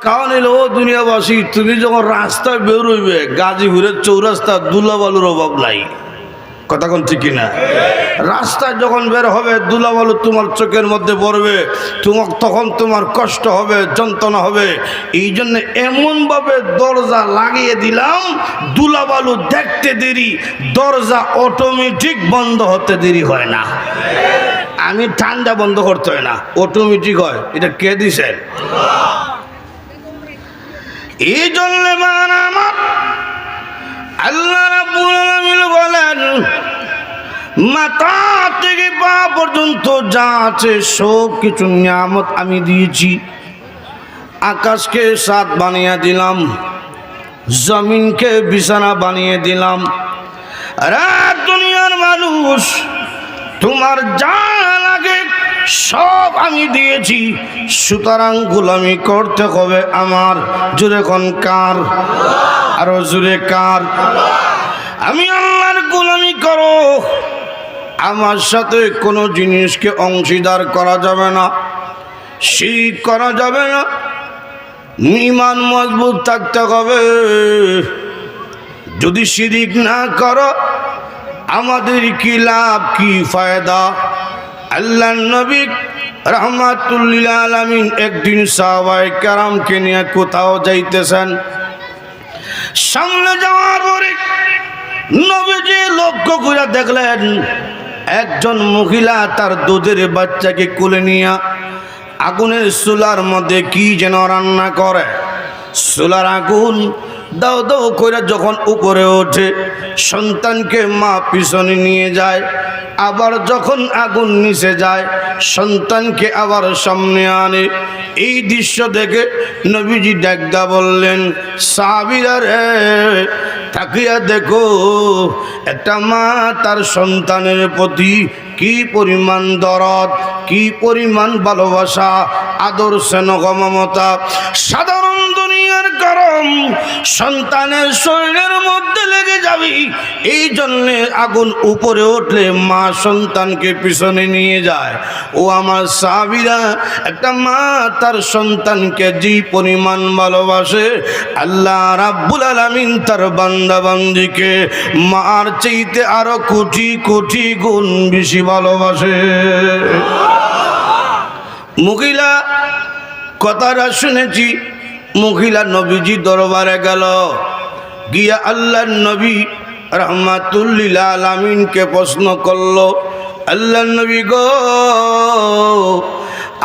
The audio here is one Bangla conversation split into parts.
কারণ এলো ও দুনিয়াবাসী, তুমি যখন রাস্তায় বেরোইবে গাজীপুরের চৌরাস্তা দুলাবালুর অভাব নাই। কথা কোন ঠিক কিনা? রাস্তায় যখন বের হবে দুলাবালু তোমার চোখের মধ্যে পড়বে, তখন তোমার কষ্ট হবে, যন্ত্রণা হবে। এই জন্য এমনভাবে দরজা লাগিয়ে দিলাম দুলাবালু দেখতে দেরি, দরজা অটোমেটিক বন্ধ হতে দেরি হয় না। আমি ঠান্ডা বন্ধ করতে হয় না, অটোমেটিক হয়। এটা কে দিছেন? এই জন্য আমার আল্লাহ রাব্বুল আলামিন বলেন, মাথা থেকে পা পর্যন্ত যা আছে সব কিছু নিয়ামত আমি দিয়েছি। আকাশকে ছাদ বানিয়ে দিলাম, জমিনকে বিছানা বানিয়ে দিলাম। রাত দুনিয়ার মানুষ, তোমার যা লাগে সব আমি দিয়েছি, সুতরাং গোলামি করতে হবে আমার। জোরে কোন কার? আরো জোরে কার? আমি আল্লাহর গোলামি করো, আমার সাথে কোনো জিনিসকে অংশীদার করা যাবে না, শিরক করা যাবে না। ঈমান মজবুত থাকতে হবে। যদি শিরক না করো আমাদের কি লাভ, কি ফায়দা? আল্লাহর নবী রাহমাতুল লিল আলামিন একদিন সাহাবায়ে কেরামকে নিয়ে কোথাও যাইতেছেন। সামনে যাওয়ার পরে নবীজি লক্ষ্য করে দেখলেন একজন মহিলা তার দুধের বাচ্চাকে কোলে নিয়ে আগুনের চুলার মধ্যে কি যেন রান্না করে। চুলার আগুন দাও দাও করে যখন উপরে ওঠে, সন্তানকে মা পিছনে নিয়ে যায়। আবার যখন আগুন নিচে যায়, সন্তানকে আবার সামনে আনে। এই দৃশ্য দেখে নবীজি ডাকদা বললেন, সাহাবীরা রে, তাকিয়া দেখো একটা মা তার সন্তানের প্রতি কি পরিমাণ দরদ, কি পরিমাণ ভালোবাসা, আদর, স্নেহ, মমতা। সাধারণ দুনিয়ার গরম সন্তানের শরীরের মধ্যে লেগে যাবি, এই জন্যে আগুন উপরে উঠলে মা সন্তানকে পিছনে নিয়ে যায়। ও আমার সাহাবীরা, একটা মা তার সন্তানকে যে পরিমাণ ভালোবাসে, আল্লাহ রাব্বুল আলামিন তার বান্দা বান্দিকে মার চাইতে আরো কোটি কোটি গুণ বেশি ভালোবাসে। মহিলা কথাটা শুনেছি, মহিলা নবীজি দরবারে গেল, গিয়া আল্লাহর নবী রাহমাতুল লিল আলামিনকে প্রশ্ন করলো, আল্লাহর নবী গো,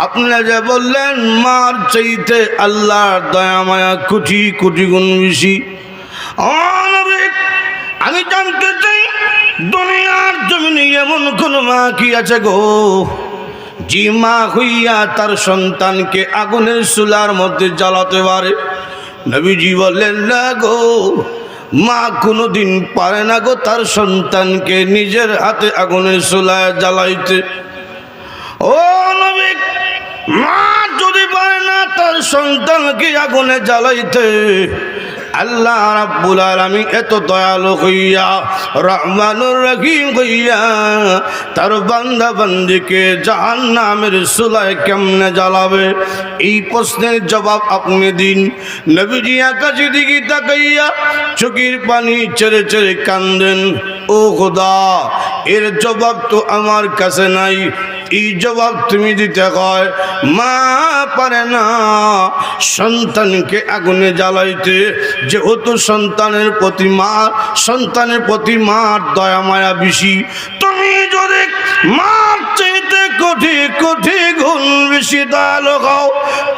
আপনারা যে বললেন মার চাইতে আল্লাহর দয়া মায়া কোটি কোটি গুণ বেশি, আমি জানতে চাই দুনিয়ার জমিনে এমন কোন মা কি আছে গো যে মা হইয়া তার সন্তানকে আগুনের চুলার মধ্যে জ্বালাতে পারে? নবীজি বললেন, না গো, মা কোনোদিন পারে না গো তার সন্তানকে নিজের হাতে আগুনের চুলায় জ্বালাইতে। ও নবী, মা যদি পারে না তার সন্তানকে আগুনে জ্বালাইতে, আল্লাহ রাব্বুল আলামিন এত দয়ালু হইয়া, রহমানুর রহিম হইয়া তার বান্দা বান্দিকে জাহান্নামের চুলায় কেমনে জ্বালাবে? এই প্রশ্নের জবাব আপনি দিন। নবীজি আকাশের দিকে তাকাইয়া চোখের পানি ছেড়ে ছেড়ে কান্দেন, ও খোদা, এর জবাব তো আমার কাছে নাই, এই জবাব তুমি দিতে হয়। মা পারে না সন্তানকে আগুনে জ্বালাইতে, যেহেতু সন্তানের প্রতি মার দয়া মায়া বেশি। তুমি যদি মার চাইতে কোটি কোটি গুণ বেশি দয়ালু হও,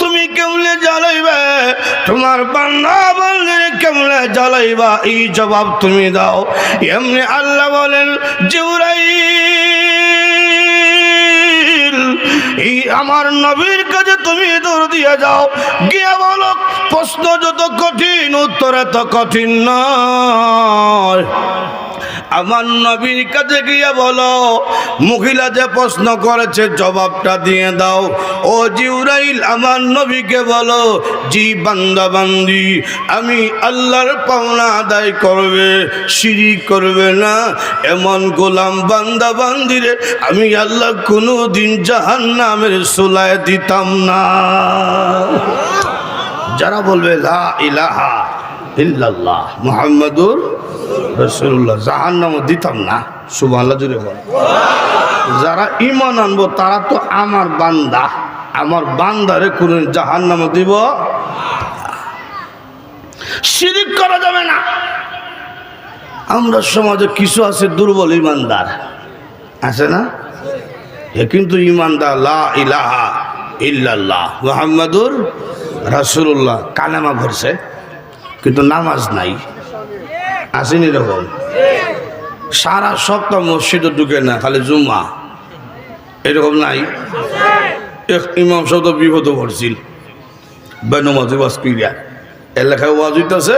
তুমি কেমনে জ্বালাইবে? তোমার বান্দা বান্দির কেমনে জ্বালাইবা? এই জবাব তুমি দাও। এমনি আল্লাহ বলেন, জিবরাইল, এই আমার নবীর কাছে তুমি দৌড় দিয়ে যাও, গিয়ে বলো প্রশ্ন যত কঠিন উত্তর এত কঠিন নয়। আমার নবীর কাছে গিয়ে বলো, মহিলা যে প্রশ্ন করেছে জবাবটা দিয়ে দাও। ও জিবরাইল, আমার নবীকে বলো, জি বান্দা বান্দি আমি আল্লাহর পাওনা আদায় করবে, শিরিক করবে না, এমন গোলাম বান্দা বান্দিরে আমি আল্লাহ কোনোদিন জাহান্নামের চুলায় দিতাম না। যারা বলবে লা ইলাহা ইল্লাল্লাহ মুহাম্মাদুর রাসূলুল্লাহ জাহান্নাম দিতাম না। সুবহানাল্লাহ জুড়ে বল। যারা ঈমান আনবো তারা তো আমার বান্দা, আমার বান্দারে কোন জাহান্নাম দিব। শিরিক করা যাবে না। আমরা সমাজে কিছু আছে দুর্বল ইমানদার আছে না, এ কিন্তু ইমানদার লা ইলাহা ইল্লাল্লাহ মুহাম্মাদুর রাসূলুল্লাহ কালেমা পড়ছে কিন্তু নামাজ নাই, আসেনি এরকম। সারা সপ্তাহ মসজিদে ঢুকে না, খালি জুম্মা, এরকম নাই। এক ইমাম সাহেব তো বিপদে পড়ছিল, বেনমাজি ওয়াজ কইরা এলাকায় ওয়াজ হইতেছে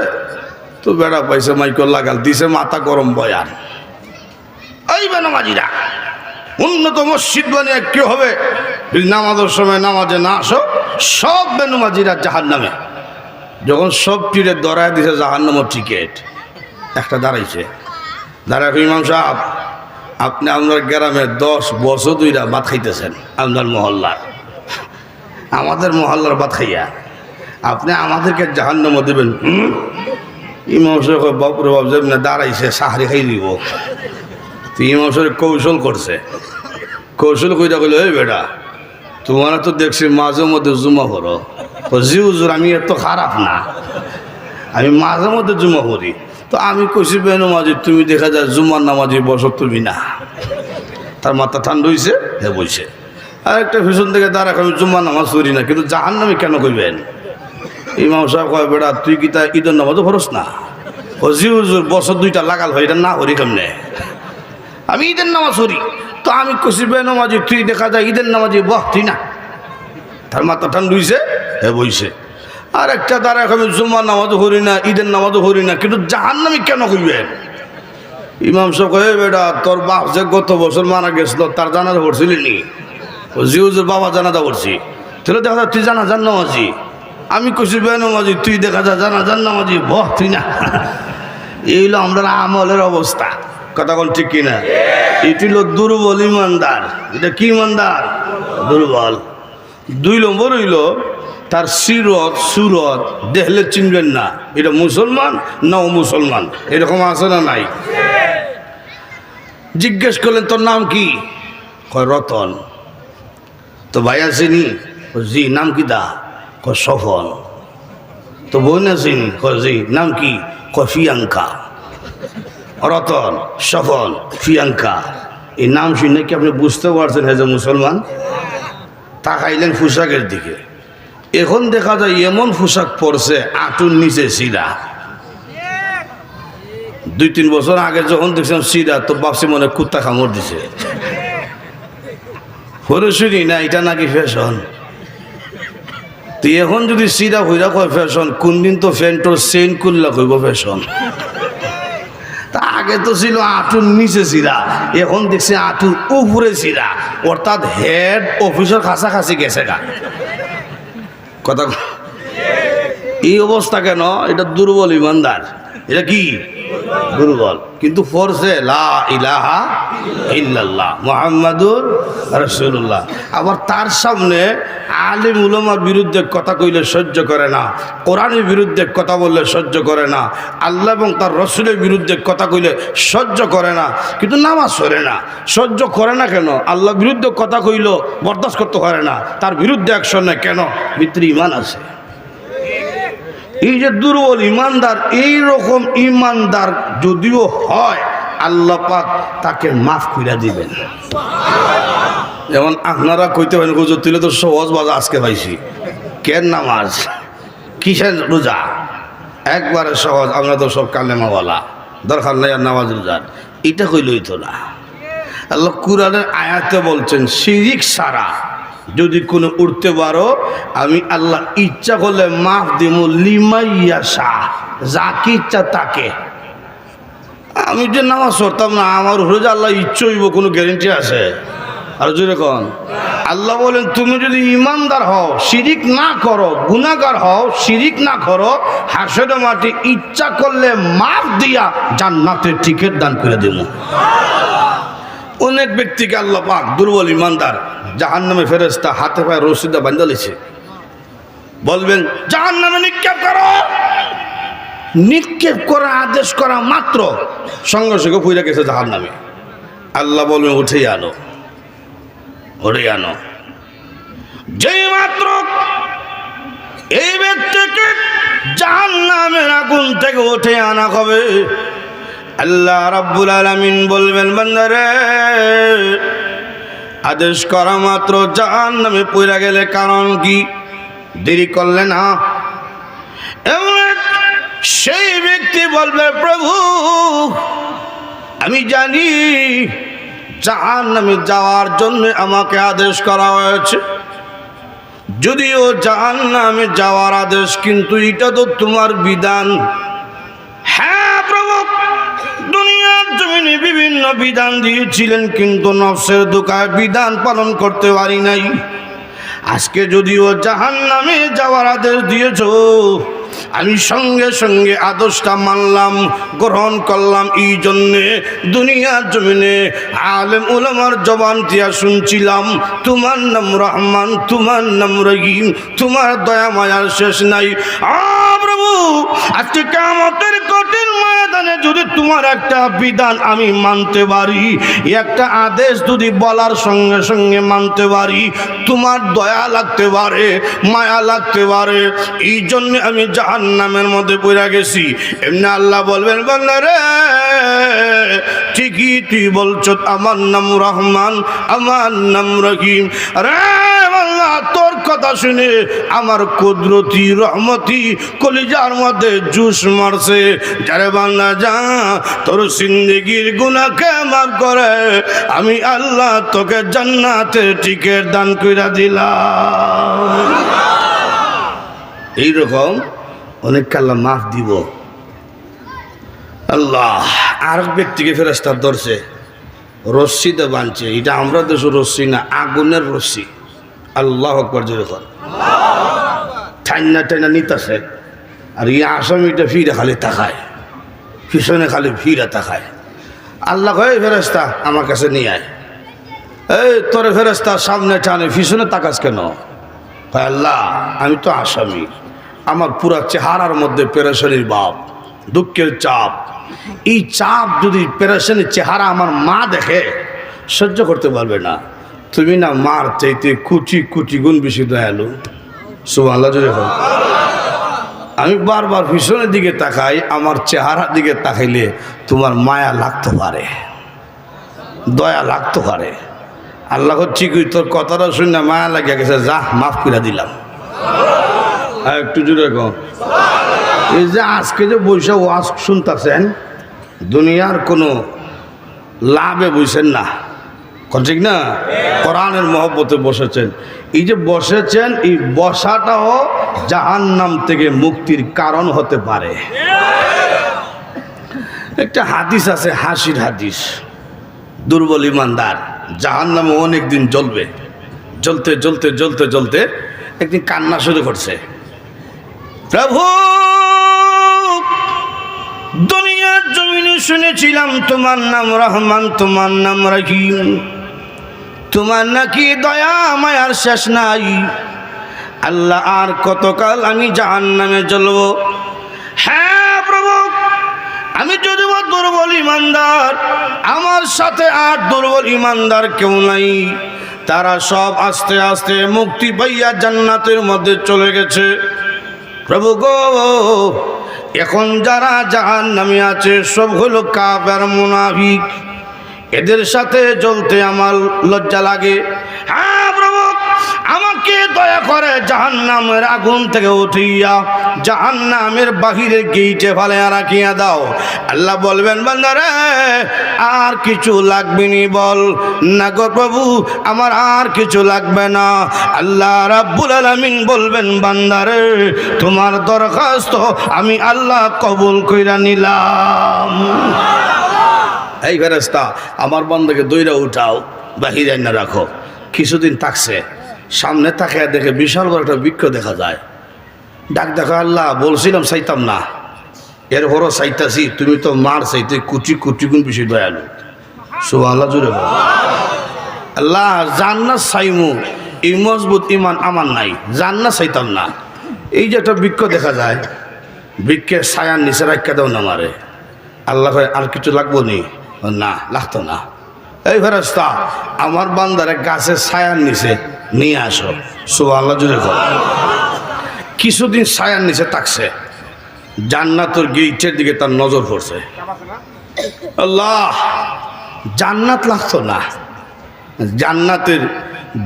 তো বেড়া পাইছে মাইকল লাগাল দিছে, মাথা গরম বয়ান। এই বেনমাজিরা উন্নত মসজিদ বানিয়ে কি হবে, নামাজের সময় নামাজে না আসো, সব বেনমাজিরা জাহান্নামে। যখন সব টিরে দরায় দিছে জাহান্নামের টিকিট, একটা দাঁড়াইছে, দাঁড়ায় ইমাম সাহেব আপনি আপনার গ্রামে 10 বছর দুইটা ভাত খাইতেছেন, আপনার মহল্লার, আমাদের মহল্লার ভাত খাইয়া আপনি আমাদেরকে জাহান্নামে দেবেন। ইমাম সাহেব বাপুরে বাপ যেমনি দাঁড়াইছে সাহারি খাই দিব। তো ইমাম সাহেব কৌশল করছে, কৌশল কইটা কইল, এই বেটা তোমার তো দেখছি মাঝে মধ্যে জুমা করো। জি হুজুর আমি এত খারাপ না, আমি মাঝে মধ্যে জুমা করি। তো আমি কইছি বেনমাজি তুমি দেখা যায় জুমার নামাজি বসো তুমি না। তার মাথা ঠান্ডা হয়েছে, হে বলছে। আর একটা পিছন থেকে দাঁড়াক আমি জুম্মার নামাজ পড়ি না, কিন্তু জাহান্নামে কেন কইবেন? ইমাম সাহেব কয় বেটা তুই কি তা ঈদের নামাজও ফরস না? ও জি হুজুর বছর 2টা লাগাল হয়, এটা না করি কেমনে? আমি ঈদের নামাজ পড়ি। তো আমি কইছি বেনমাজি তুই দেখা যায় ঈদের নামাজি বহ তুই না। তার মাথা ঠান্ডা হয়েছে, হে বইছে। আর একটা দাঁড়াক আমি জুম্মার নামাজও পড়ি না, ঈদের নামাজও পড়ি না, কিন্তু জাহান্নামে কেন কইবেন? ইমাম সাহেব কয় বেটা তোর বাপ যে গত বছর মারা গেছিল তার জানাজা পড়ছিলি নি? ও জি হুজুর বাবা জানাজা পড়ছি। তাহলে দেখা যায় তুই জানাজার নামাজি। আমি কইছি বেনমাজি তুই দেখা যায় জানাজার নামাজি বহ তুই না। এই হলো আমরা আমলের অবস্থা, কথা কোন ঠিক কিনা? এটি হলো দুর্বল ইমানদার। এটা কি ইমানদার? দুর্বল। 2 নম্বর হইল তার সিরত সুরত দেখলে চিনবেন না এটা মুসলমান না ও মুসলমান, এরকম আছে না নাই? জিজ্ঞেস করলেন তোর নাম কি? কয় রতন। তো ভাই আসেনি? জি। নাম কি দা? কয় সফল। তো বোন আসেনি? কয় জি। নাম কি? কয় প্রিয়াঙ্কা। রতন, সফল, প্রিয়াঙ্কা, এই নাম শুনে কি আপনি বুঝতে পারছেন হ্যাঁ যে মুসলমান? তাকাইলেন পোশাকের দিকে, এখন দেখা যায় এমন পোশাক পরছে আঁটুর নিচে সিরা। 2-3 বছর আগে যখন দেখছিলাম সিরা তো ভাবছি মনে কুত্তা কামড় দিছে। হরে শুনি না এটা নাকি ফ্যাশন। তো এখন যদি সিরা হইরা কয় ফ্যাশন, কোন দিন তো ফ্যান্টোর চেইন করলা কইব ফ্যাশন। তা আগে তো ছিল আঁটুর নিচে সিরা, এখন দেখছি আঁটুর উপরে সিরা, অর্থাৎ হেড অফিসের কাছাকাছি গেছে গা। কথা এই অবস্থা কেন? এটা দুর্বল ইমানদার। এটা কি? দুর্বল। কিন্তু ফরসে লা ইলাহা ইল্লাল্লাহ মুহাম্মাদুর রাসূলুল্লাহ। আবার তার সামনে আলিম উলামার বিরুদ্ধে কথা কইলে সহ্য করে না, কোরআনের বিরুদ্ধে কথা বললে সহ্য করে না, আল্লাহ এবং তার রসুলের বিরুদ্ধে কথা কইলে সহ্য করে না, কিন্তু নামাজ পড়ে না। সহ্য করে না কেন? আল্লাহর বিরুদ্ধে কথা কইল বরদাস্ত করতে পারে না, তার বিরুদ্ধে অ্যাকশন নেয় কেন? ভিতরে ঈমান আছে। এই যে দুর্বল ইমানদার, এই রকম ইমানদার যদিও হয় আল্লাহ পাক তাকে মাফ করে দিবেন। যেমন আপনারা কইতে পারেন হুজুর তুলে তো সহজ বাজা আজকে পাইছি, কেন নামাজ কিসের রোজা? একবারে সহজ, আমরা তো সব কালেমাওয়ালা, দরকার নাই আর নামাজ রোজার। এটা কইলই তো না। আল্লাহ কুরআনের আয়াতে বলছেন শিরিক ছাড়া যদি কোনো উঠতে পারো আমি আল্লাহ ইচ্ছা করলে মাফ দিব, লিমাইয়াশা, যাকে ইচ্ছা তাকে। আমি যে নামাজ পড়তাম না, আমার রোজা আল্লাহ ইচ্ছা হইব, কোনো গ্যারেন্টি আছে? আর জোরে কোন আল্লাহ বলেন তুমি যদি ইমানদার হও, শিরিক না করো, গুনাহগার হও, শিরিক না করো, হাসরের মাঠে ইচ্ছা করলে মাফ দিয়া জান্নাতের টিকিট দান করে দেব। অনেক ব্যক্তিকে আল্লাহ পাক দুর্বল ইমানদার জাহান্নামে ফেরেশতা হাতে পায়ে রশিদা বাঁধা লিছে, বলবেন জাহান্নামে নিক্ষেপ করো। নিক্ষেপ করা আদেশ করা মাত্র সঙ্গে সঙ্গে পুইরা গেছে জাহান্নামে। আল্লাহ বলবেন উঠেই আনো, উঠেই আনো। যেই মাত্র এই ব্যক্তিকে জাহান্নামের আগুন থেকে উঠে আনা হবে, আল্লাহ রাব্বুল আলামিন বলবেন বান্দারে আদেশ করা মাত্র জাহান্নামে পড়ে গেলে কারণ কি? দেরি করলে না। সেই ব্যক্তি বলবে প্রভু আমি জানি জাহান্নামে যাওয়ার জন্য আমাকে আদেশ করা হয়েছে, যদিও জাহান্নামে যাওয়ার আদেশ কিন্তু এটা তো তোমার বিধান। হ্যাঁ প্রভু, দুনিয়ার জমিনে বিভিন্ন বিধান দিয়েছিলেন কিন্তু নফসের দোকায় বিধান পালন করতে পারি নাই। আজকে যদিও জাহান্নামে যাওয়ার আদেশ দিয়েছো, আমি সঙ্গে সঙ্গে আদেশটা মানলাম, গ্রহণ করলাম। এই জন্যে দুনিয়ার জমিনে আলেম উলামার জবান দিয়া শুনছিলাম তোমার নাম রহমান, তোমার নাম রহিম, তোমার দয়া মায়ার শেষ নাই। প্রভু আজকে কিয়ামতের কঠিন ময়দানে যদি তোমার একটা বিধান আমি মানতে পারি, একটা আদেশ যদি বলার সঙ্গে সঙ্গে মানতে পারি, তোমার দয়া লাগতে পারে, মায়া লাগতে পারে। এই জন্য আমি জাহান্নামের মধ্যে পড়ে গেছি। এমনি আল্লাহ বলবেন বান্দা রে ঠিকই তুই বলছো, আমার নাম রহমান, আমার নাম রহিম। রে আল্লাহ তোর কথা শুনে আমার কুদরতি রহমতি কলিজার মধ্যে জুস মারছে। যারে বান্দা যা তোর জিন্দেগির গুনাহকে মাফ করে আমি আল্লাহ তোকে জান্নাতের টিকিট দান কইরা দিলাম। এইরকম অনেক আল্লাহ মাফ দিব। আল্লাহ আর ব্যক্তিকে ফেরেশতা ধরছে, রশ্মিতে বাঁধছে। এটা আমরা দেশ রশ্মি না, আগুনের রশ্মি। আল্লাহ আকবার জোরে কর। ঠান্না টাইনা নিতেছে, আর এই আসামিটা ফিরে খালি তাকায়, পিছনে খালি ফিরে তাকায়। আল্লাহ কয় ফেরেশতা আমার কাছে নিয়ে আয়। এই তোর ফেরেশতা সামনে টানে, পিছনে তাকাস কেন? আল্লাহ আমি তো আসামি, আমার পুরা চেহারার মধ্যে পেরেশানির ভাব, দুঃখের চাপ। এই চাপ যদি পেরেশানির চেহারা আমার মা দেখে সহ্য করতে পারবে না। তুমি না মার চাইতে কুচি কুচি গুণ বেশি দয়ালু। সুবহানাল্লাহ জোরে বল। আমি বারবার পিছনের দিকে তাকাই, আমার চেহারার দিকে তাকাইলে তোমার মায়া লাগতে পারে, দয়া লাগতে পারে। আল্লাহ ঠিকই তোর কথাটা শুনে মায়া লাগিয়া গেছে, যা মাফ করে দিলাম। একটু জোরে কও। এই যে আজকে যে বৈশা ওয়াজ শুনতেছেন, দুনিয়ার কোনো লাভে বইছেন না, ঠিক না? কোরআনের মহব্বতে বসেছেন। এই যে বসেছেন, এই বসাটাও জাহান্নাম থেকে মুক্তির কারণ হতে পারে। একটা হাদিস আছে, হাসির হাদিস। দুর্বল ইমানদার জাহান্নামে অনেক দিন জ্বলবে। জ্বলতে জ্বলতে জ্বলতে জ্বলতে একদিন কান্না শুরু করছে, প্রভু দুনিয়ার জমিনে শুনেছিলাম তোমার নাম রহমান, তোমার নাম রহিম, তোমার নাকি দয়া মায়ার শেষ নাই। আল্লাহ আর কতকাল আমি জাহান্নামে জ্বলব? হ্যাঁ প্রভু, আমি যদিও দুর্বল ইমানদার, আমার সাথে আর দুর্বল ইমানদার কেউ নাই। তারা সব আস্তে আস্তে মুক্তি পাইয়া জান্নাতের মধ্যে চলে গেছে। প্রভু গো, এখন যারা জাহান্নামে আছে সব হলো কাফের মুনাফিক। এদের সাথে জ্বলতে আমার লজ্জা লাগে। হ্যাঁ প্রভু, আমাকে দয়া করে জাহান্নামের আগুন থেকে উঠিয়া জাহান্নামের বাহিরে গেইটে ফেলে রাখিয়া দাও। আল্লাহ বলবেন বান্দারে আর কিছু লাগবে নি? বল না গো প্রভু, আমার আর কিছু লাগবে না। আল্লাহ রাব্বুল আলামিন বলবেন বান্দারে তোমার দরখাস্ত আমি আল্লাহ কবুল কইরা নিলাম। এই ফেরেশতা আমার বান্দাকে দইরা উঠাও, বাহিরে না রাখো। কিছুদিন থাকছে, সামনে তাকিয়ে দেখে বিশাল বড় একটা বৃক্ষ দেখা যায়। ডাক দেখো, আল্লাহ বলছিলাম চাইতাম না, এর হরো চাইতাছি, তুমি তো মার চাইতে কুচি কুচি গুণ বেশি দয়ালু। সুবহানাল্লাহ জুড়ে বল। আল্লাহ জান্নাত চাইমু, এই মজবুত ইমান আমার নাই, জান্নাত চাইতাম না, এই যে একটা বৃক্ষ দেখা যায়, বৃক্ষের ছায়ার নিচে রাখা দাও না মারে, আল্লাহ কয় আর কিছু লাগবো নি? না, লাগতো না। এই ফেরেশতা আমার বান্দারে গাছের ছায়ার নিচে নিয়ে আসো। সুবহানাল্লাহ জুড়ে কর। কিছুদিন ছায়ার নিচে থাকছে, জান্নাতের গেটের দিকে তার নজর পড়ছে। আল্লাহ, জান্নাত লাগতো না, জান্নাতের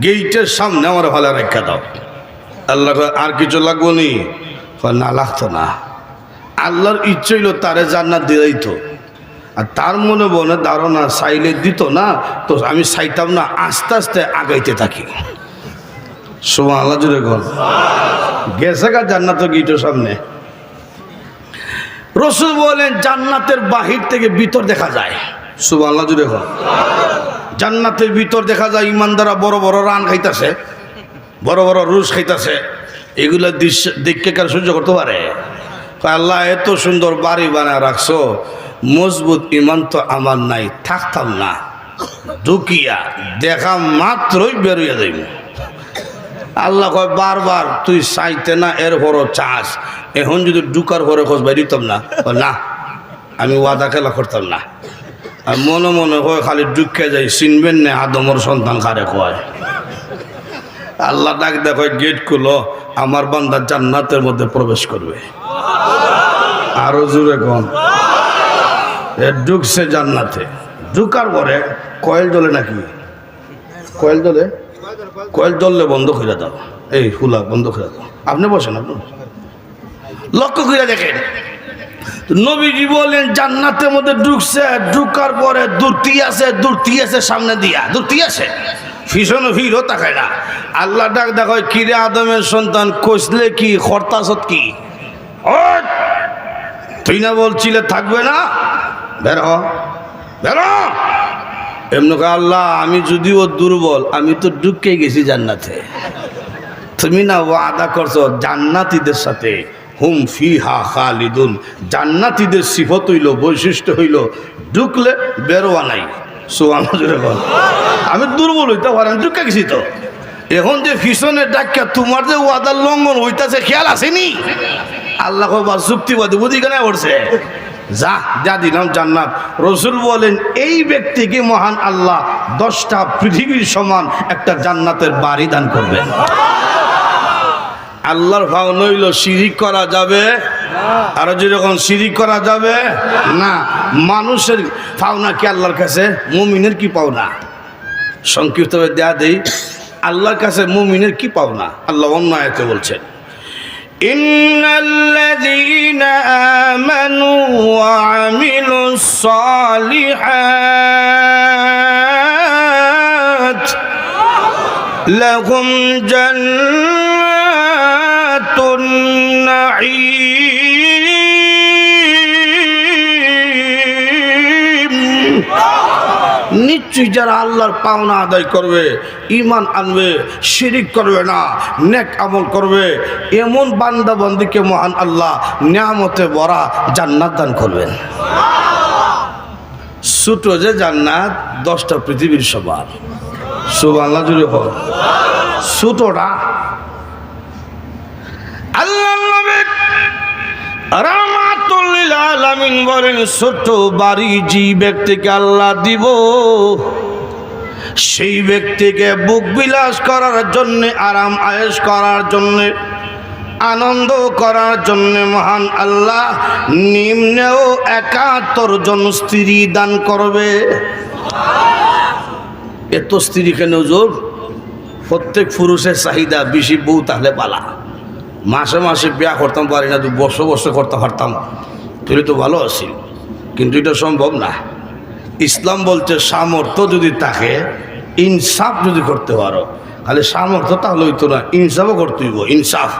গেটের সামনে আমার ভালো রেখা দাও। আল্লাহ আর কিছু লাগবো নি? না, লাগতো না। আল্লাহর ইচ্ছে হইল তারে জান্নাত দিলেই তো, আর তার মনে মনে ধারণা চাইলে দিত না, তো আমি চাইতাম না, আস্তে আস্তে আগাইতে থাকি। সুবহানাল্লাহ জুড়ে গল। গেছে গা জান্নাতের গেটের সামনে। রাসূল বলেন জান্নাতের বাহির থেকে ভিতর দেখা যায়। সুবহানাল্লাহ জুড়ে গল। জান্নাতের ভিতর দেখা যায় ইমানদাররা বড় বড় রান খাইতেছে, বড় বড় রুশ খাইতেছে। এগুলো দৃশ্য দেখে কার সহ্য করতে পারে? আল্লাহ এত সুন্দর বাড়ি বানায় রাখছো, মজবুত ইমান তো আমার নাই, থাকতাম না। ঢুকিয়া দেখা মাত্রই বেরোয়া যাইব। আল্লাহ কয় বারবার তুই চাইতে না, এর বড় চাস, এখন যদি ঢুকার পরে খোঁজ বেরিতাম না, না আমি ওয়াদা খেলা করতাম না। আর মনে মনে হয় খালি ঢুকে যাই, চিনবেন না আদমর সন্তান কারে কয়। আল্লাহ ডাক দেখো গেট খুলো, আমার বান্দা জান্নাতের মধ্যে প্রবেশ করবে। আরো জোরে কোন ঢুকছে জান্নাতে। ঢুকার পরে কয়েল জ্বলে নাকি? কয়েল জ্বলে? কয়েল জ্বললে বন্ধ করে দাও, এই ফুলা বন্ধ করে দাও। আপনি বসেন, আপনি লক্ষ্য করে দেখেন। নবীজি বলেন জান্নাতের মধ্যে ঢুকছে, ঢুকার পরে দূরতি আছে সামনে দিয়া, দূরতি আছে, ভীষণ ভিড়ও তাকায় না। আল্লাহ ডাক দেখো কিরে আদমের সন্তান, কষলে কি খরতাসত কি? তুই না বলছিলে থাকবে না? বের হ, বের হ। এমন আল্লাহ আমি যদিও দুর্বল, আমি তো ঢুকে গেছি জান্নাতে। তুমি না ওয়াদা করছো জান্নাতীদের সাথে হুম ফিহা খালিদুন, জান্নাতীদের সিফত হইল, বৈশিষ্ট্য হইল ঢুকলে বেরোয়া নাই। সুবহানাল্লাহ। আমি দুর্বল হইতে পারি, আমি ঢুকে গেছি তো। এখন যে পিছনে ডাক্কা তোমার যে ওয়াদার লঙ্ঘন হইতাছে খেয়াল আসেনি? আল্লাহ যুক্তিবাদী বুদ্ধি কেন করছে? যা যা দিলাম জান্নাত। রাসূল বলেন এই ব্যক্তিকে মহান আল্লাহ 10টা পৃথিবীর সমান একটা জান্নাতের বাড়ি দান করবেন। আল্লাহর ভাও নইল শিরিক করা যাবে, আর যেরকম শিরিক করা যাবে না। মানুষের পাওনা কি আল্লাহর কাছে? মুমিনের কি পাওনা? সংক্ষিপ্তভাবে দেয়া দেই, আল্লাহর কাছে মুমিনের কি পাওনা? আল্লাহ অন্য আয়াতে বলছেন ইন্নাল্লাযীনা আমানু ওয়া আমিলুস সালিহাত লাহুম জান্নাতুন নাঈম। নিশ্চয়ই যারা আল্লাহর পাওনা আদায় করবে, ঈমান আনবে, শিরিক করবে না, নেক আমল করবে, এমন বান্দা বান্দীকে মহান আল্লাহ নিয়ামতে ভরা জান্নাত দান করবেন। ছোট যে জান্নাত 10টা পৃথিবীর সমান। সুবহানাল্লাহ জুড়ে হোক। ছোটটা আল্লাহ নবী রাহমাতুল লিল আলামিন বলেন ছোট বাড়ি যে ব্যক্তিকে আল্লাহ দিব, সেই ব্যক্তিকে বুক বিলাস করার জন্য, আরাম আয়েশ করার জন্য, আনন্দ করার জন্য মহান আল্লাহ নিম্নেও 71 জন স্ত্রী দান করবে। এত স্ত্রী কেন হুজুর? প্রত্যেক পুরুষের চাহিদা বেশি বউ তাহলে পালা। মাসে মাসে বিয়া করতাম পারি না, বছর বছর করতে পারতাম, তুই তো ভালো আছি, কিন্তু এটা সম্ভব না। ইসলাম বলছে সামর্থ্য যদি থাকে, ইনসাফ যদি করতে পারো, তাহলে সামর্থ্য তাহলে হইতো না, ইনসাফও করতে হইব। ইনসাফ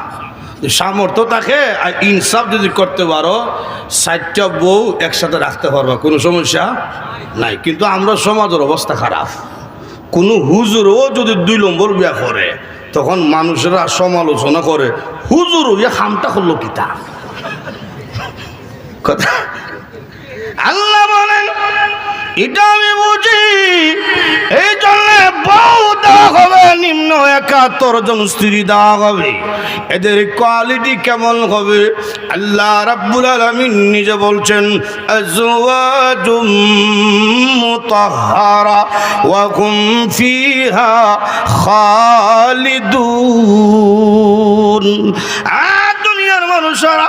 সামর্থ্য থাকে আর ইনসাফ যদি করতে পারো, 60টা বউ একসাথে রাখতে পারবা, কোনো সমস্যা নাই। কিন্তু আমরা সমাজের অবস্থা খারাপ। কোনো হুজুরও যদি 2 নম্বর বিয়া করে, তখন মানুষেরা সমালোচনা করে, হুজুর ইয়া খামটা করলো কিতা কথা। আল্লাহ বলেন এটা আমি বুঝি। এই জন্য বউ দেওয়া হবে নিম্ন 71 জন স্ত্রী দেওয়া হবে। এদের কোয়ালিটি কেমন হবে? আল্লাহ রাব্বুল আলামিন নিজে বলছেন আজওয়াজুম মুতাহহারা ওয়া হুম ফিহা খালিদুন। দুনিয়ার মানুষেরা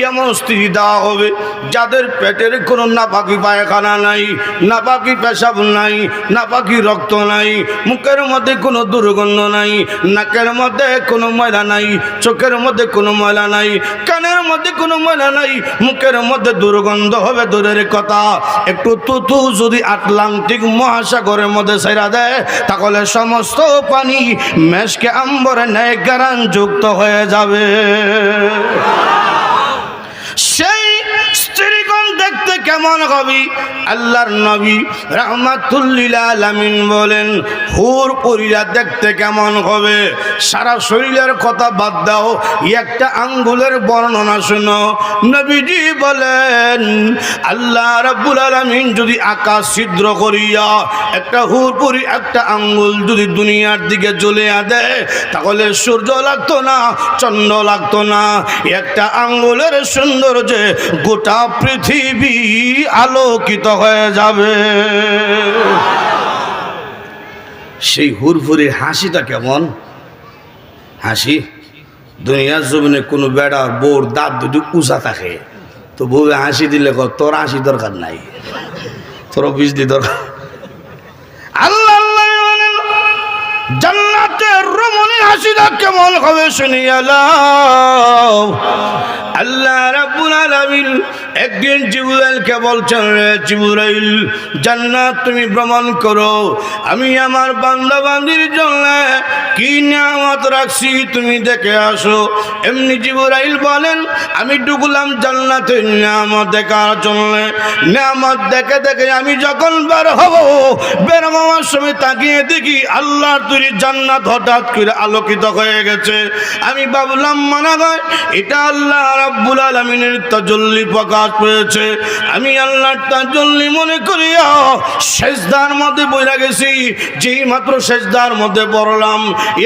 এমন স্ত্রী দেওয়া হবে যাদের পেটের কোনো নাপাকি পায়খানা নাই, নাপাকি পেশাব নাই, নাপাকি রক্ত নাই, মুখের মধ্যে কোনো দুর্গন্ধ নাই, নাকের মধ্যে কোনো ময়লা নাই, চোখের মধ্যে কোনো ময়লা নাই, কানের মধ্যে কোনো ময়লা নাই, মুখের মধ্যে দুর্গন্ধ হবে দূরের কথা, একটু তুতু যদি আটলান্টিক মহাসাগরের মধ্যে ছেড়ে দেয় তাহলে সমস্ত পানি মেশকে আম্বরে ন্যায় গারান যুক্ত হয়ে যাবে। সেই স্ত্রীগণ দেখতে কেমন হবে? আল্লাহর নবী রাহমাতুল লিল আলামিন বলেন হুর পরীরা দেখতে কেমন হবে? সারা শরীরের কথা বাদ দাও, একটা আঙ্গুলের বর্ণনা শোনো। নবীজি বলেন আল্লাহ রাব্বুল আলামিন যদি আকাশ ছিদ্র করিয়া একটা হুর পরী একটা আঙ্গুল যদি দুনিয়ার দিকে জ্বলিয়ে দেয় তাহলে সূর্য লাগতো না, চন্দ্র লাগতো না, একটা আঙ্গুলের সৌন্দর্যে গোটা পৃথিবী আলোকিত হয়ে যাবে। সেই হুরফুরির হাসিটা কেমন হাসি? দুনিয়ার জমিনে কোনো বেড়ার বোর দাঁত দুটি উঁচা থাকে তো বউ হাসি দিলে তোর হাসি দরকার নাই, তোর বিজলি দরকার। আল্লাহ জান্নাতের রমণী হাসিটা কেমন হবে শুনিয়া লও। আল্লাহ রাব্বুল আলামিন একদিন জিবরাইলকে বলছেন, রে জিবরাইল, জান্নাত তুমি ভ্রমণ করো, আমি আমার বান্দা বান্দির জন্য কি নিয়ামত রাখছি তুমি দেখে আসো। এমনি জিবরাইল বলেন আমি ঢুকলাম জান্নাতের নিয়ামত দেখার জন্য। নিয়ামত দেখে দেখে আমি যখন বের হব, বের হওয়ার সময় তাকিয়ে দেখি আল্লাহর তৈরি জান্নাত হঠাৎ করে আলোকিত হয়ে গেছে। আমি ভাবলাম মনে হয় এটা আল্লাহ রাব্বুল আলামিনের তাজাল্লি প্রকাশ পেয়েছে। আমি আল্লাহর তাজাল্লি মনে করিয়া সেজদার মধ্যে বইরা গেছি। যেই মাত্র সেজদার মধ্যে পড়লাম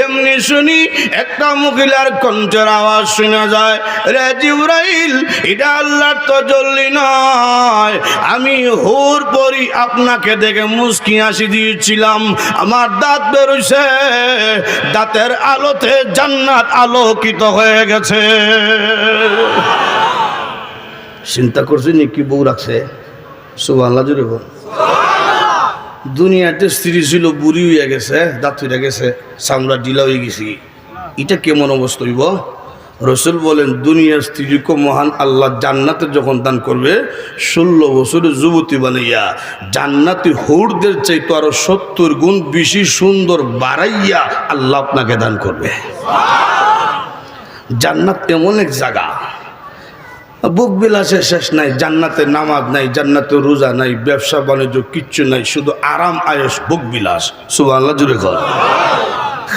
এমনি শুনি একটা মহিলার কণ্ঠের আওয়াজ শোনা যায়, রে জিবরাইল, এটা আল্লাহর তাজাল্লি নয়, আমি হুর পরি আপনাকে দেখে মুস্কি হাসি দিয়েছিলাম, আমার দাঁত বেরোইছে, দাঁতের আলোতে জান্নাত আলোকিত হয়ে গেছে। চিন্তা করছি নি কি বউ রাখছে? সুবহানাল্লাহ জোরে বল। দুনিয়াতে স্ত্রী ছিল বুড়ি হয়ে গেছে, দাঁত হয়ে গেছে, চামড়া ঢিলা হয়ে গেছি, এটা কেমন অবস্থা হইব? রসুল বলেন দুনিয়ার স্ত্রীকে মহান আল্লাহ জান্নাতে যখন দান করবে 16 বছরের যুবতী বানাইয়া জান্নাতি হুরদের চাইতে আরো 70 গুণ বেশি সুন্দর বাড়াইয়া আল্লাহ আপনাকে দান করবে। জান্নাত এমন এক জায়গা, বুক বিলাসের শেষ নাই, জান্নাতে নামাজ নাই, জান্নাতে রোজা নাই, ব্যবসা বাণিজ্য কিচ্ছু নাই, শুধু আরাম আয়েশ বুক বিলাস। সুবহানাল্লাহ জোরে কর।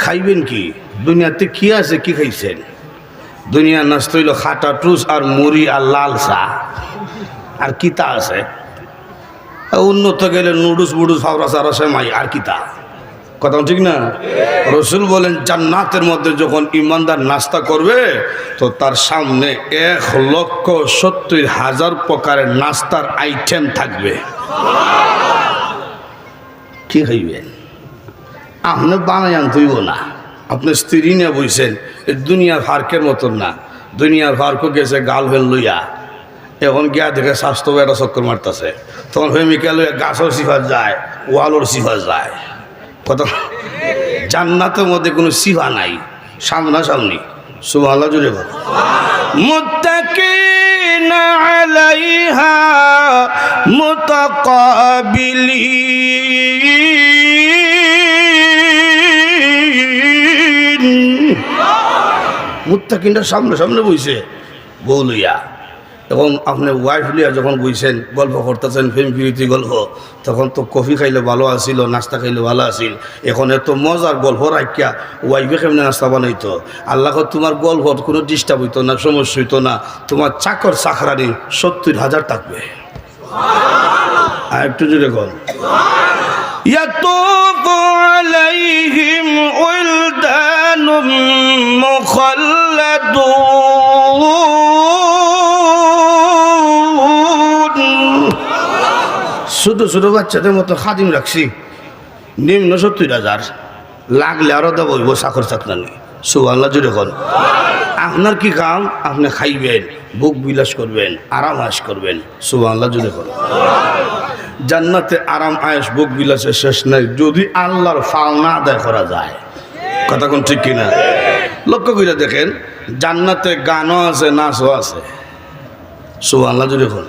খাইবেন কি? দুনিয়াতে কি আছে? কি খাইছেন? দুনিয়া নাস্তা হইল খাটা টুস আর মুড়ি আর লাল চা, আর কিতা আছে? উন্নত গেলে নুডুস বুডুস ফাওরা সারা সেমাই, আর কিতা? কথা ঠিক না? রসুল বলেন জান্নাতের মধ্যে যখন ইমানদার নাস্তা করবে তো তার সামনে 1,70,000 প্রকারের নাস্তার আইটেম থাকবে। কি খাইবেন? আপনি বানাই আনতেইব না, আপনি স্ত্রী নিয়ে বইছেন। দুনিয়ার ফার্কের মতন না, দুনিয়ার ফার্কও গেছে গার্লফ্রেন্ড লইয়া, এখন গিয়া দেখে স্বাস্থ্য একটা চক্কর মারতেছে, তখন প্রেমিকা লইয়া গাছও সিফাত যায়, ওয়ালর সিফাত যায়। কত জান্নাতের মধ্যে কোনো সিফা নাই, সামনাসামনি। সুবহানাল্লাহ জোরে বল। মুত্তাকিনা আলাইহা মুতাকাবিলিন। মুত্তাকিনটা সামনে সামনে বইছে বউ লইয়া, এবং আপনি ওয়াইফ লিয়া যখন বইছেন গল্প করতেছেন, ফিল্ম ফিরিতি গল্প, তখন তো কফি খাইলে ভালো আসিল, নাস্তা খাইলে ভালো আসিল। এখন এত মজার গল্প রাখিয়া ওয়াইফে কেমনে নাস্তা বানাইতো? আল্লাহ তোমার গল্প কোনো ডিস্টার্ব হইতো না, সমস্যা হইতো না, তোমার চাকর চাকরানি 70,000 থাকবে। আর একটু জোরে কর ইয়াতুফু আলাইহিম উলদানুম মুখাল্লাদুন ছোট ছোট বাচ্চাদের মতো খাদিম রাখছি নিম্ন 70,000 লাগলে আরো দেবো চাকর চাকরানি সুবহানাল্লাহ জুড়ে কর আপনার কি কাম আপনি খাইবেন ভোগ বিলাস করবেন আরাম আয়েশ করবেন সুবহানাল্লাহ জুড়ে কর জান্নাতে আরাম আয়েশ ভোগ বিলাসের শেষ নাই যদি আল্লাহর পাওনা আদায় করা যায় কথা কোন ঠিক কিনা লক্ষ্য করে দেখেন জান্নাতে গানও আছে নাচও আছে সুবহানাল্লাহ জুড়ে কর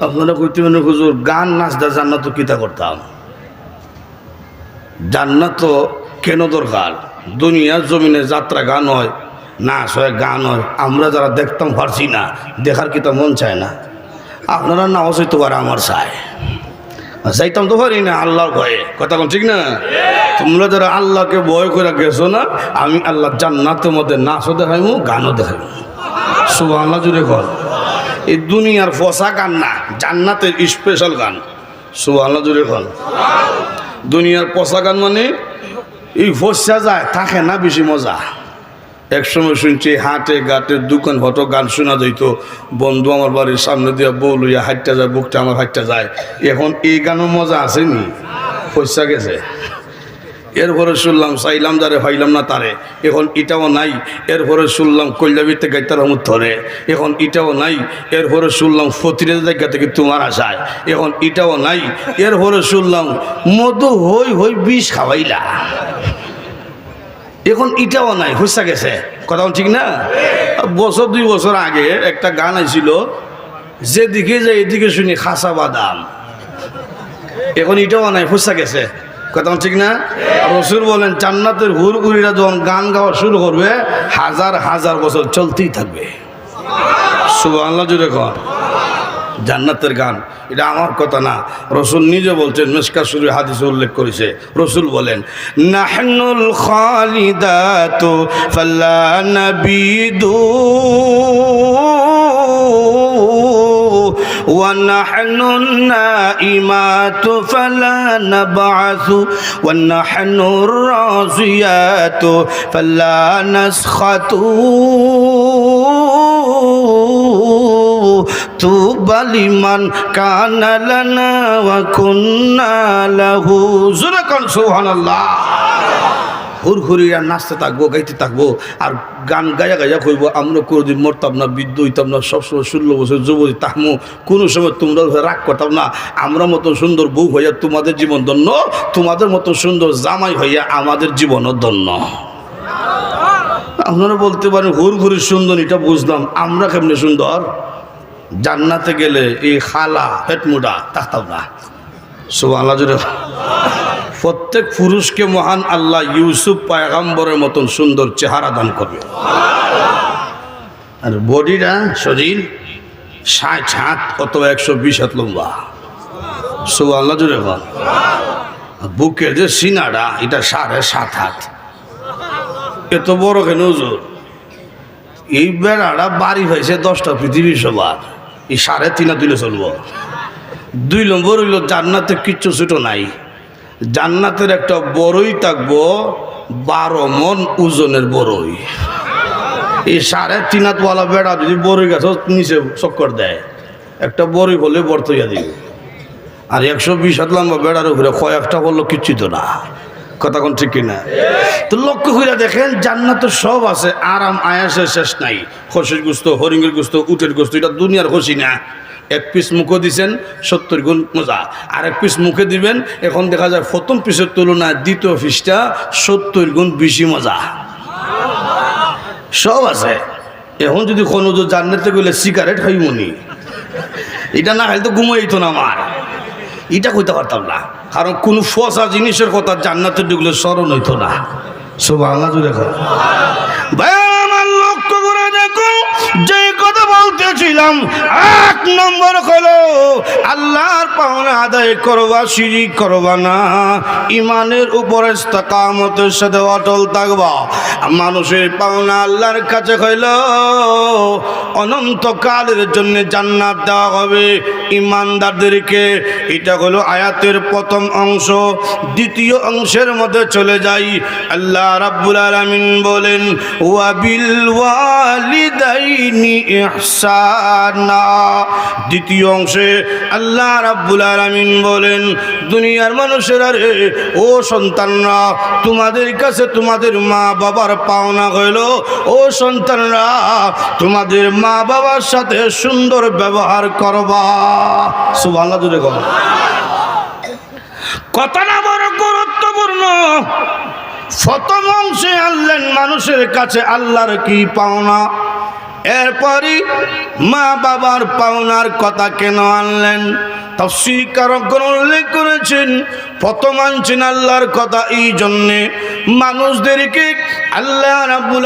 আপনারা কইতে মনে হুজুর গান নাচ দা জান্নাত কিতা করতাম জান্নাত কেন দরকার দুনিয়ার জমিনে যাত্রা গান হয় নাচ হয় গান হয় আমরা যারা দেখতাম পারছি না দেখার কি তো মন চায় না আপনারা নাও চাইতে পারে আমার চায় চাইতাম তো পারি না আল্লাহর ভয়ে কথা কোন ঠিক না তোমরা যারা আল্লাহকে ভয় করে গেছো না আমি আল্লাহ জান্নাতের মধ্যে নাচও দেখাইমু গানও দেখাইমু সুবহানাল্লাহ জুড়ে কর এই দুনিয়ার ফসা গান না জান্নাতের স্পেশাল গান সুবহানাল্লাহ জুড়ে কর দুনিয়ার পচা গান মানে এই ফসা যায় থাকে না বেশি মজা একসময় শুনছি হাটে ঘাটে দোকান হতো গান শোনা যাইত বন্ধু আমার বাড়ির সামনে দিয়ে বউ লইয়া হাঁটতে যায় বুকটা আমার হাঁটতে যায় এখন এই গানের মজা আসেনি ফসা গেছে এরপরে শুনলাম চাইলাম যারে ভাইলাম না তারে এখন এটাও নাই এরপরে শুনলাম কল্যাবীতে গাইতার আমুদ ধরে এখন এটাও নাই এরপরে শুনলাম ফতিরের জায়গা থেকে তোমার আশায় এখন এটাও নাই এরপরে শুনলাম মধু হই হই বিষ খাওয়াইলা এখন এটাও নাই হুসা গেছে কথা ঠিক না বছর 2 বছর আগে একটা গান আইছিল যেদিকে যায় এদিকে শুনি খাসা বাদাম এখন এটাও নাই হুসা গেছে কথা ঠিক না রাসূল বলেন জান্নাতের হুরহুরিরা যখন গান গাওয়া শুরু করবে হাজার হাজার বছর চলতেই থাকবে সুবহানাল্লাহ জুড়ে কর জান্নাতের গান এটা আমার কথা না রাসূল নিজে বলছেন মিশকাত শরীফ হাদিসে উল্লেখ করেছে রাসূল বলেন নাহনুল খালিদাতু ফালা নাবিদু ونحن النائمات فلا نبعث ونحن الراضيات فلا نسخط طوبى لمن كان لنا وكنا له سبحان الله হুরহুরিরা নাচতে থাকবো গাইতে থাকবো আর গান গায়া গাইয়া কইব আমরা কোনোদিন মরতাম না বৃদ্ধ হইতাম না সবসময় 16 বছর যুবতী তাহমো কোনো সময় তোমরা রাগ করতাম না আমরা মতো সুন্দর বউ হইয়া তোমাদের জীবন ধন্য তোমাদের মতো সুন্দর জামাই হইয়া আমাদের জীবনও ধন্য আপনারা বলতে পারেন হুরহুরির সুন্দর এটা বুঝলাম আমরা কেমনে সুন্দর জান্নাতে গেলে এই খালা হেটমুডা থাকতাম না সুবহানাল্লাহ জুড়ে প্রত্যেক পুরুষকে মহান আল্লাহ ইউসুফ পয়গম্বরের মতন সুন্দর চেহারা দান করবে আর বডিটা শরীর 60 হাত অথবা 120 হাত লম্বা সুবহানাল্লাহ জুড়ে বল বুকের যে সিনাটা এটা 7.5 হাত এত বড় কেন হুজুর এই বেড়াটা বাড়ি হয়েছে 10টা পৃথিবী সবার এই 3.5 হাত দিলে চলবো 2 নম্বর হইল জান্নাতে কিচ্ছু ছোটো নাই জান্নাতের একটা বড়ই থাকবো 12 মন ওজনের বড়ই এই 3.5 হাতওয়ালা বেড়া যদি বড়ই গাছ নিচে চক্কর দেয় একটা বড়ই হলে বর্তইয়া দিবে আর 120 হাত লম্বা বেড়ার উপরে কয়েকটা বললো কিচ্ছু তো না কথা কোন ঠিক কিনা তো লক্ষ্য করে দেখেন জান্নাতের সব আছে আরাম আয়াসের শেষ নাই খসির গোস্ত হরিণের গোস্ত উটের গোস্ত এটা দুনিয়ার খসি না এক পিস মুখে দিছেন 70 গুণ মজা আর এক পিস মুখে দিবেন এখন দেখা যায় প্রথম পিসের তুলনায় দ্বিতীয় পিসটা 70 গুণ বেশি মজা সব আছে এখন যদি কোনো জান্নাতে গেলে সিগারেট খাইমনি এটা না খাইলে তো ঘুমাইতো না আমার এটা কইতে পারতাম না কারণ কোনো ফসা জিনিসের কথা জান্নাতে ঢুকলে স্মরণ হইতো না সুবহানাল্লাহ জুড়ে ভাই আমার লক্ষ্য করে দেখো যে কথা বলতেছিলাম 1 নম্বর হলো আল্লাহর পাওনা আদায় করবা শিরিক করবা না ইমানের উপরে ইস্তেকামতের সাথে অটল থাকবা মানুষের পাওনা আল্লাহর কাছে হইল অনন্তকালের জন্য জান্নাত দেওয়া হবে ইমানদারদেরকে। এটা হলো আয়াতের প্রথম অংশ। দ্বিতীয় অংশের মধ্যে চলে যাই। আল্লাহ রাব্বুল আলামিন বলেন ওয়া বিল ওয়ালিদাইনি ইহসানা। দ্বিতীয় অংশে আল্লাহ রাব্বুল আলামিন বলেন দুনিয়ার মানুষেরা রে, ও সন্তানরা, তোমাদের কাছে তোমাদের মা বাবার পাওনা হইল, ও সন্তানরা তোমাদের মা বাবার সাথে সুন্দর ব্যবহার করবা। সুবহানাল্লাহ জোরে কও। কথাটা বড় গুরুত্বপূর্ণ। প্রথম অংশে আনলেন মানুষের কাছে আল্লাহর কি পাওনা, এরপরই মা বাবার পাওনার কথা কেন আনলেন? তাফসীরকারগণ উল্লেখ করেছেন প্রথম আনছেন আল্লাহর কথা এই জন্যে মানুষদেরকে আল্লাহ রাব্বুল